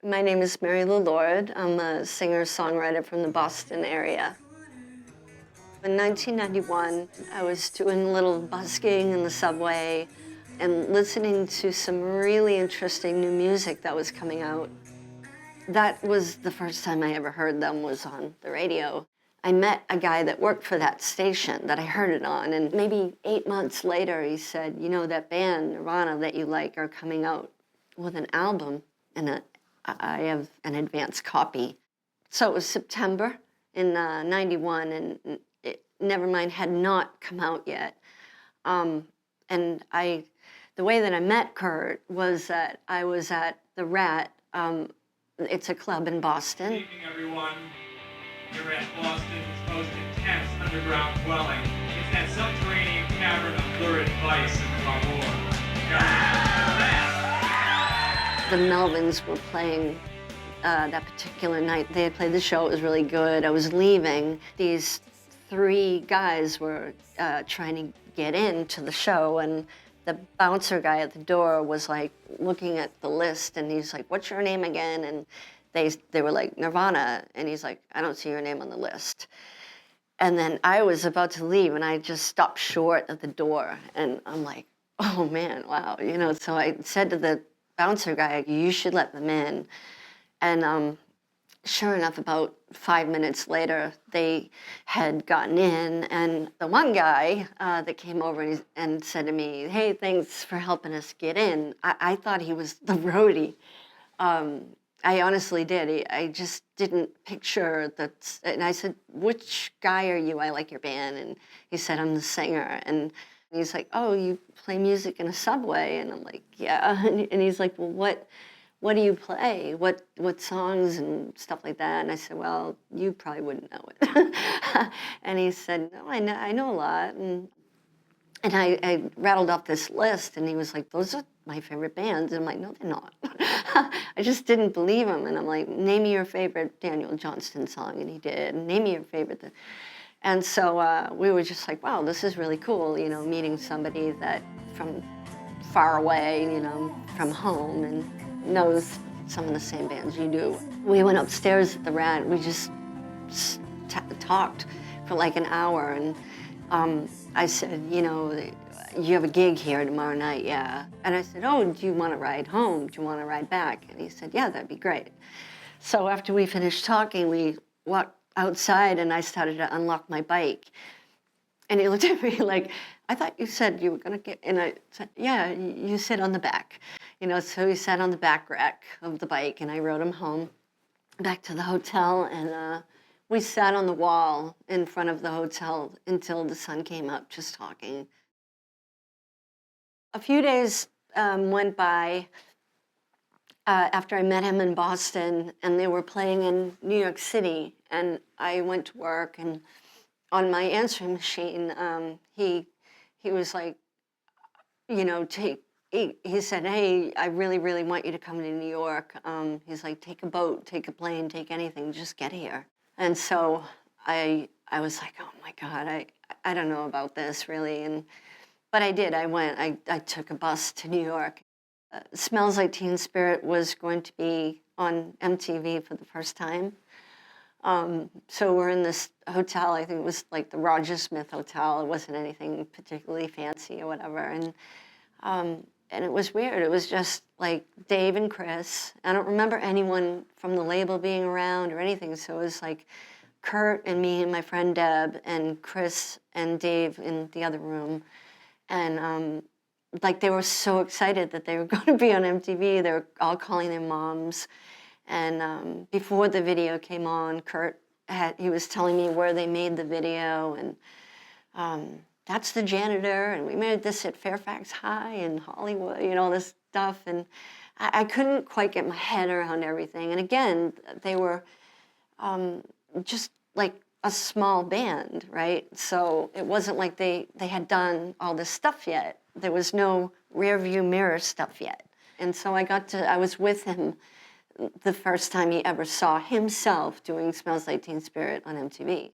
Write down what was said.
My name is Mary Lou Lord. I'm a singer-songwriter from the Boston area. In 1991, I was doing a little busking in the subway and listening to some really interesting new music that was coming out. That was the first time I ever heard them, was on the radio. I met a guy that worked for that station that I heard it on, and maybe 8 months later he said, you know, that band, Nirvana, that you like are coming out with an album, and I have an advance copy. So it was September in 91, and Nevermind had not come out yet. And the way that I met Kurt was that I was at the Rat. It's a club in Boston. Good evening, everyone. You're at Boston's most intense underground dwelling. It's that subterranean cavern of lurid vice and glamour. The Melvins were playing that particular night. They had played the show. It was really good. I was leaving. These three guys were trying to get into the show, and the bouncer guy at the door was like looking at the list, and he's like, "What's your name again?" And they were like, "Nirvana," and he's like, "I don't see your name on the list." And then I was about to leave, and I just stopped short at the door, and I'm like, "Oh man, wow," you know. So I said to the bouncer guy, "You should let them in." And sure enough, about 5 minutes later, they had gotten in, and the one guy that came over and said to me, "Hey, thanks for helping us get in." I thought he was the roadie. I honestly did. I just didn't picture that. And I said, "Which guy are you? I like your band." And he said, "I'm the singer." And he's like, "Oh, you play music in a subway?" And I'm like, "Yeah." And he's like, "Well, what do you play? What songs and stuff like that?" And I said, "Well, you probably wouldn't know it." And he said, "No, I know a lot." And I rattled off this list, and he was like, "Those are my favorite bands." And I'm like, "No, they're not." I just didn't believe him. And I'm like, "Name me your favorite Daniel Johnston song." And he did. "And name me your favorite." And so we were just like, wow, this is really cool, you know, meeting somebody that from far away, you know, from home, and knows some of the same bands you do. We went upstairs at the Rat. We just talked for like an hour, and I said, you know, "You have a gig here tomorrow night?" "Yeah." And I said, "Oh, do you want to ride home? Do you want to ride back?" And he said, "Yeah, that'd be great." So after we finished talking, we walked outside, and I started to unlock my bike. And he looked at me like, "I thought you said you were going to get," and I said, "Yeah, you sit on the back." You know, so he sat on the back rack of the bike, and I rode him home back to the hotel, and we sat on the wall in front of the hotel until the sun came up, just talking. A few days went by after I met him in Boston, and they were playing in New York City, and I went to work, and on my answering machine, he was like, you know, he said, "Hey, I really, really want you to come to New York." He's like, "Take a boat, take a plane, take anything, just get here." And so I was like, "Oh my God, I don't know about this really." But I did. I went. I took a bus to New York. Smells Like Teen Spirit was going to be on MTV for the first time. So we're in this hotel. I think it was like the Roger Smith Hotel. It wasn't anything particularly fancy or whatever. And it was weird. It was just like Dave and Chris. I don't remember anyone from the label being around or anything. So it was like Kurt and me and my friend Deb and Chris and Dave in the other room. And like they were so excited that they were going to be on MTV. They were all calling their moms. And before the video came on, he was telling me where they made the video, and that's the janitor, and we made this at Fairfax High in Hollywood, you know, all this stuff. And I couldn't quite get my head around everything. And again, they were just like a small band, right? So it wasn't like they had done all this stuff yet. There was no rear view mirror stuff yet. And so I was with him the first time he ever saw himself doing Smells Like Teen Spirit on MTV.